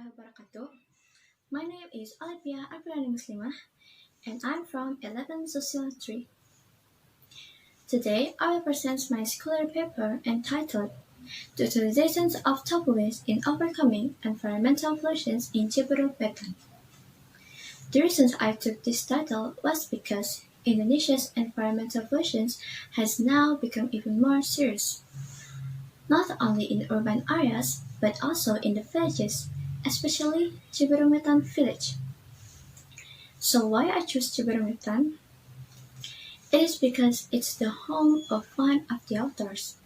wabarakatuh. My name is Olivia Apriliani Muslimah, and I'm from 11 Social 3. Today, I will present my scholarly paper entitled The Utilization of Tofu Waste in Overcoming Environmental Pollution in Cibeureum, Wetan. The reason I took this title was because Indonesia's environmental pollution has now become even more serious, not only in urban areas, but also in the villages, especially Cibeureum Wetan village. So why I choose Cibeureum? It is because it's the home of one of the authors.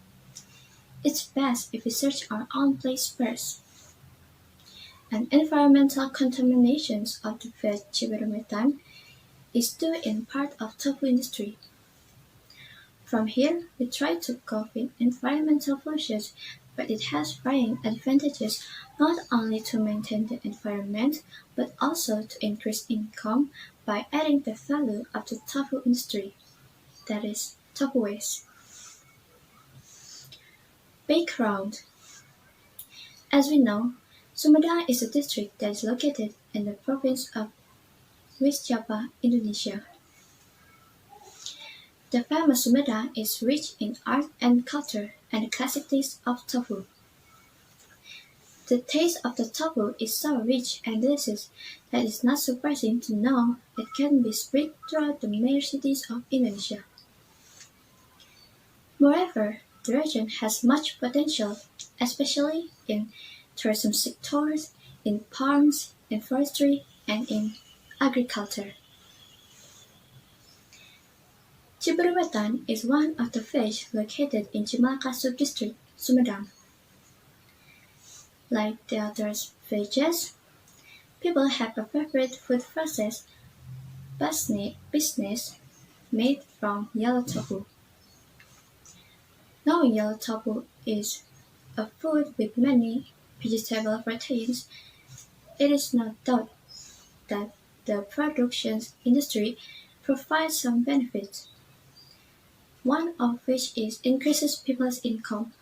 It's best if we search our own place first. And environmental contamination of the village Cibeureum is due in part of tofu industry. From here, we try to cope with environmental pollution, but it has varying advantages not only to maintain the environment, but also to increase income by adding the value of the tofu industry. That is, tofu waste. Background. As we know, Sumedang is a district that is located in the province of West Java, Indonesia. The famous Sumedang is rich in art and culture and the classic taste of tofu. The taste of the tofu is so rich and delicious that it's not surprising to know it can be spread throughout the major cities of Indonesia. Moreover, the region has much potential, especially in tourism sectors, in farms, in forestry, and in agriculture. Cibeureum is one of the villages located in Cimalaka Sub-District, Sumedang. Like the other villages, people have a favorite food process business made from yellow tofu. Knowing yellow tofu is a food with many vegetable proteins, it is no doubt that the production industry provides some benefits, one of which is increases people's income.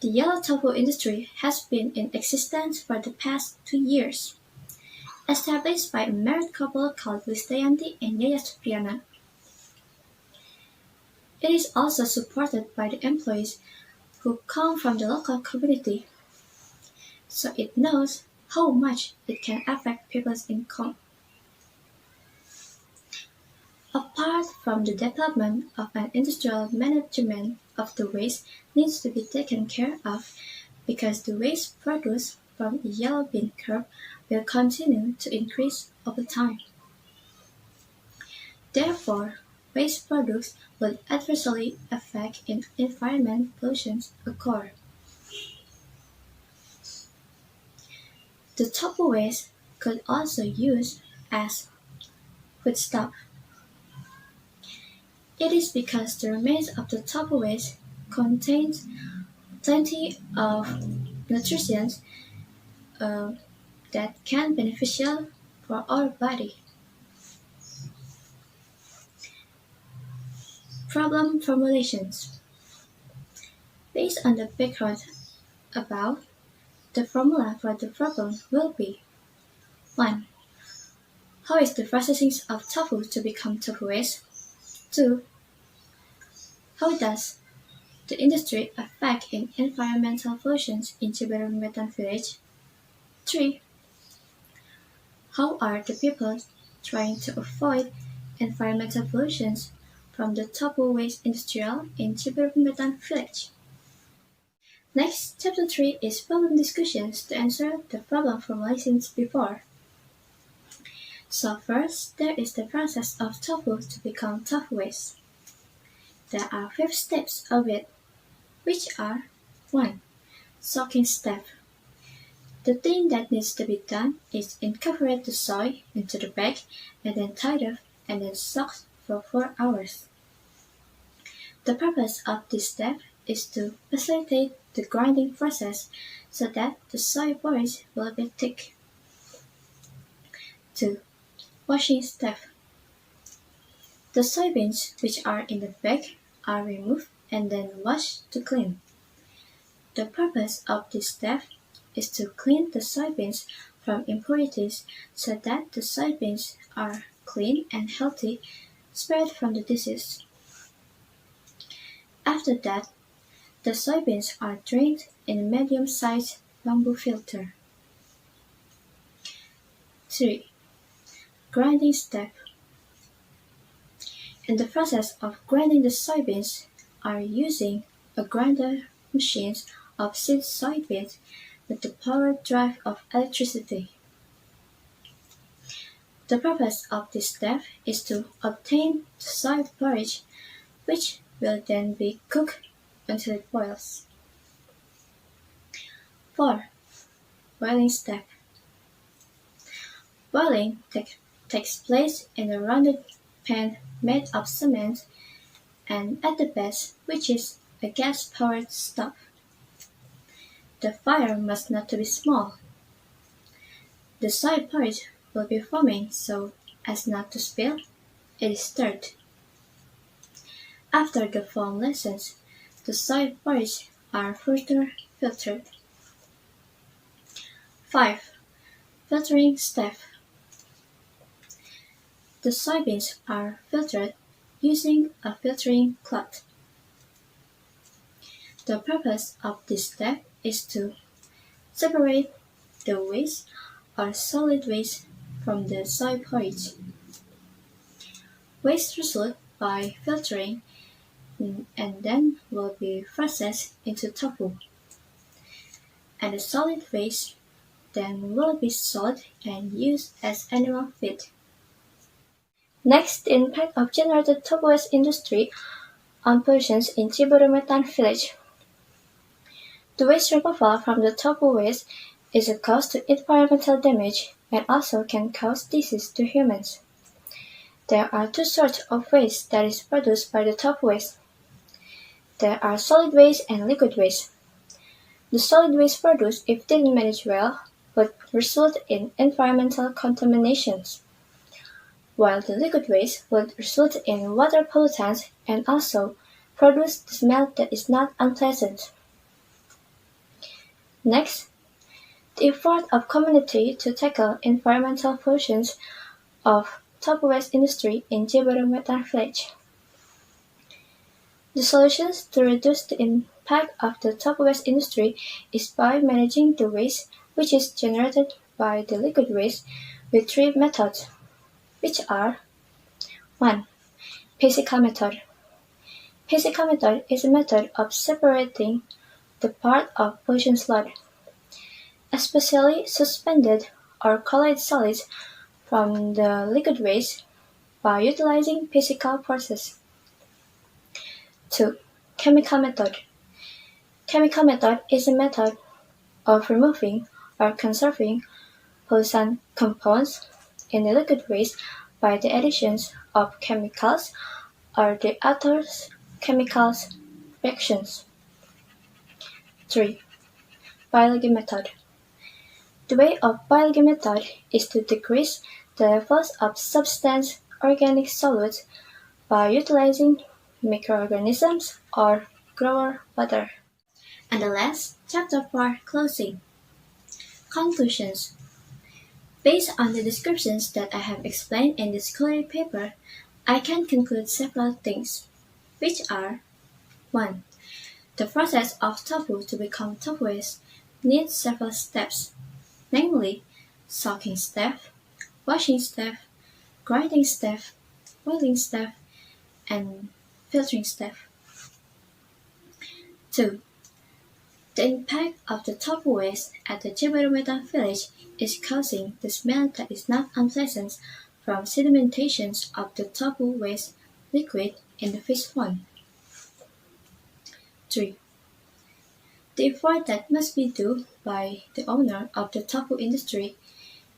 The yellow tofu industry has been in existence for the past 2 years, established by a married couple called Listayanti and Yaya Supriyana. It is also supported by the employees who come from the local community, so it knows how much it can affect people's income. Apart from the development of an industrial management of the waste needs to be taken care of because the waste produced from the yellow bean crop will continue to increase over time. Therefore, waste products will adversely affect environment pollution occur. The tofu waste could also use as foodstuff. It is because the remains of the tofu waste contains plenty of nutrition that can be beneficial for our body. Problem formulations. Based on the background above, the formula for the problem will be 1. How is the processing of tofu to become tofu waste? 2. How does the industry affect in environmental pollution in Cibeureum Wetan village? 3. How are the people trying to avoid environmental pollution from the tofu waste industrial in Cibeureum Wetan village? Next, chapter 3 is problem discussions to answer the problem formulations before. So first, there is the process of tofu to become tofu waste. There are 5 steps of it, which are 1. Soaking step. The thing that needs to be done is incorporate the soy into the bag and then tied up and then soaked for 4 hours. The purpose of this step is to facilitate the grinding process so that the soy boys will be thick. 2. Washing step. The soybeans which are in the bag are removed and then washed to clean. The purpose of this step is to clean the soybeans from impurities so that the soybeans are clean and healthy, spared from the disease. After that, the soybeans are drained in a medium-sized bamboo filter. 3. Grinding step. In the process of grinding the soybeans are using a grinder machines of seed soybeans with the power drive of electricity. The purpose of this step is to obtain the soy porridge, which will then be cooked until it boils. 4. Boiling step. Boiling takes place in a rounded pan made of cement and at the base, which is a gas-powered stove. The fire must not be small. The soy porridge will be foaming so as not to spill. It is stirred. After the foam lessens, the soy porridge are further filtered. 5. Filtering step. The soybeans are filtered using a filtering cloth. The purpose of this step is to separate the waste or solid waste from the soy porridge. Waste result by filtering and then will be processed into tofu, and the solid waste then will be sold and used as animal feed. Next, the impact of generated tofu waste industry on pollution in Cibeureum village. The waste removal from the tofu waste is a cause to environmental damage and also can cause disease to humans. There are two sorts of waste that is produced by the tofu waste. There are solid waste and liquid waste. The solid waste produced, if didn't manage well, would result in environmental contaminations, while the liquid waste would result in water pollutants and also produce the smell that is not unpleasant. Next, the effort of community to tackle environmental pollution of tofu waste industry in Cibeureum village. The solutions to reduce the impact of the tofu waste industry is by managing the waste which is generated by the liquid waste with three methods, which are 1. Physical method. Physical method is a method of separating the part of pollution load, especially suspended or colloid solids, from the liquid waste by utilizing physical process. 2. Chemical method. Chemical method is a method of removing or conserving pollutant compounds in the liquid waste by the addition of chemicals or the other chemical reactions. 3. Biology method. The way of biology method is to decrease the levels of substance organic solids by utilizing microorganisms or groundwater. And the last chapter for closing. Conclusions. Based on the descriptions that I have explained in this scholarly paper, I can conclude several things, which are 1. The process of tofu to become tofu waste needs several steps, namely soaking step, washing step, grinding step, boiling step, and filtering step. 2. The impact of the tofu waste at the Cibeureum village is causing the smell that is not unpleasant from sedimentations of the tofu waste liquid in the fish pond. 3. The effort that must be done by the owner of the tofu industry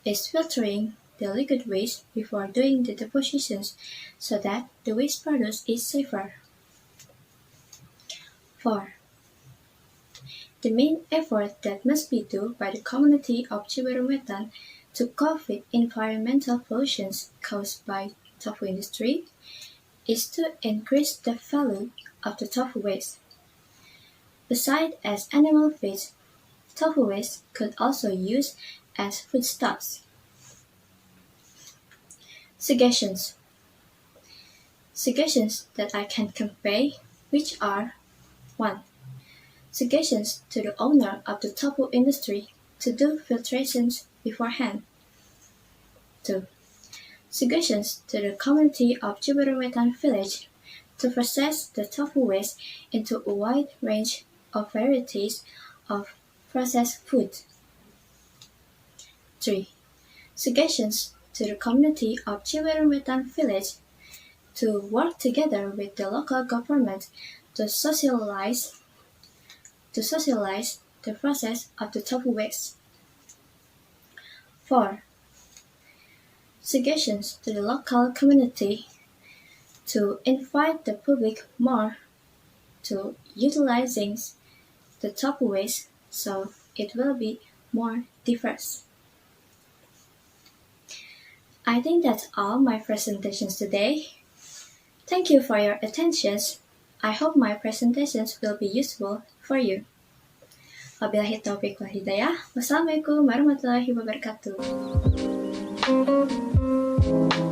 is filtering the liquid waste before doing the depositions so that the waste product is safer. 4. The main effort that must be done by the community of Cibeureum to cope with environmental pollution caused by tofu industry is to increase the value of the tofu waste. Besides as animal feed, tofu waste could also use as foodstuffs. Suggestions that I can convey, which are 1. Suggestions to the owner of the tofu industry to do filtrations beforehand. 2. Suggestions to the community of Cibeureum village to process the tofu waste into a wide range of varieties of processed food. 3. Suggestions to the community of Cibeureum village to work together with the local government to socialize the process of the tofu waste. 4. Suggestions to the local community to invite the public more to utilizing the tofu waste so it will be more diverse. I think that's all my presentations today. Thank you for your attention. I hope my presentations will be useful for you. Wabillahi taufiq wal hidayah. Wassalamualaikum warahmatullahi wabarakatuh.